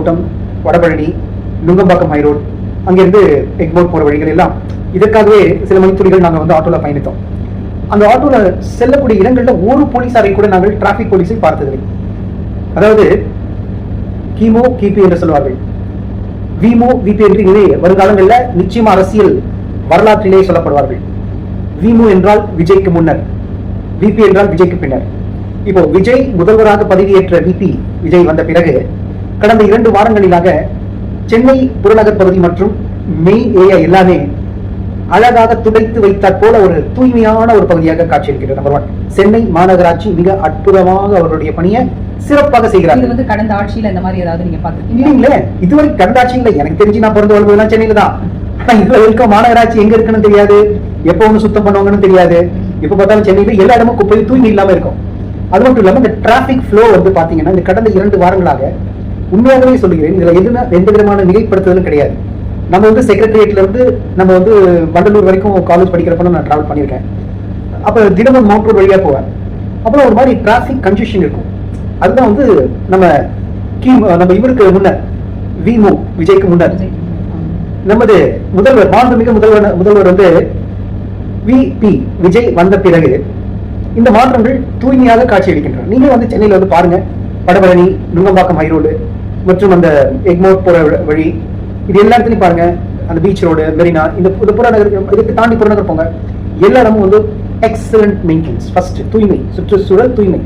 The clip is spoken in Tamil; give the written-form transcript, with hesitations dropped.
மார்க்கோட்டம், வடபழனி, நுங்கம்பாக்கம் ஹைரோட், அங்கிருந்து எக்மோர் போற வழிகள் எல்லாம் இதற்காகவே சில மணித்துளிகள் நாங்கள் வந்து ஆட்டோல பயணித்தோம். அந்த ஆட்டோல செல்லக்கூடிய இடங்கள்ல ஒரு போலீசாரை கூட நாங்கள் டிராபிக் போலீஸை பார்த்ததில்லை. அதாவது கிமு கிபி என்று சொல்வார்கள், விமு விபி என்று இதே வருங்காலங்களில் நிச்சயமா அரசியல் வரலாற்றிலே சொல்லப்படுவார்கள். விமு என்றால் விஜய்க்கு முன்னர், விபி என்றால் விஜய்க்கு பின்னர். இப்போ விஜய் முதல்வராக பதவியேற்ற விபி விஜய் வந்த பிறகு கடந்த 2 வாரங்களிலாக சென்னை புறநகர் பகுதி மற்றும் மெயின் ஏரியா எல்லாமே அழகாக துடைத்து வைத்தாற் போல ஒரு தூய்மையான ஒரு பகுதியாக காட்சியளிக்கிறது. நம்பர் 1, சென்னை மாநகராட்சி மிக அற்புதமாக அவருடைய பணியை சிறப்பாக செய்கிறார். இது வந்து கடந்த ஆட்சியில இந்த மாதிரி ஏதாவது நீங்க பாத்துருக்கீங்க? இல்லைங்களே, இதுவரை கடந்த ஆட்சி இல்லை. எனக்கு தெரிஞ்சு நான் பிறந்து வளர்ந்ததுலாம் சென்னையில தான். ஆனா இதுல இருக்க மாநகராட்சி எங்க இருக்குன்னு தெரியாது, எப்ப வந்து சுத்தம் பண்ணுவாங்கன்னு தெரியாது. எப்ப பார்த்தாலும் சென்னையில எல்லா இடமும் குப்பை தூய்மை இல்லாம இருக்கும். அது மட்டும் இல்லாம இந்த டிராபிக் ஃப்ளோ வந்து பாத்தீங்கன்னா இந்த கடந்த 2 வாரங்களாக உண்மையாகவே சொல்லுகிறேன், இதுல எந்த விதமான மிகைப்படுத்துதலும் கிடையாது. நம்ம வந்து செக்ரட்டரியேட்ல இருந்து நம்ம வந்து வண்டலூர் வரைக்கும் காலேஜ் படிக்கிறப்ப நான் டிராவல் பண்ணியிருக்கேன். அப்ப தினமும் மவுண்ட் ரோட் வழியா போவேன். அப்புறம் ஒரு மாதிரி டிராபிக் கன்ஜெஷன் இருக்கும். அதுதான் வந்து நம்ம இவருக்கு முன்னர் விமு விஜய்க்கு முன்னர் நமது முதல்வர் மாண்புமிகு முதல்வர் வந்து விபி விஜய் வந்த பிறகு இந்த மாற்றங்கள் தூய்மையாக காட்சியளிக்கின்றன. நீங்க வந்து சென்னையில வந்து பாருங்க, வடபழனி, நுங்கம்பாக்கம் ஹைரோடு மற்றும் அந்த எக்மோர் போற வழி, இது எல்லா இடத்துலையும் பாருங்க. அந்த பீச் ரோடு, மெரினா, இந்த புறநகர், இதுக்கு தாண்டி புறநகர் போங்க, எல்லா இடமும் வந்து எக்ஸலண்ட் மெயின்டெனன்ஸ். ஃபர்ஸ்ட் தூய்மை, சுற்றுச்சூழல் தூய்மை.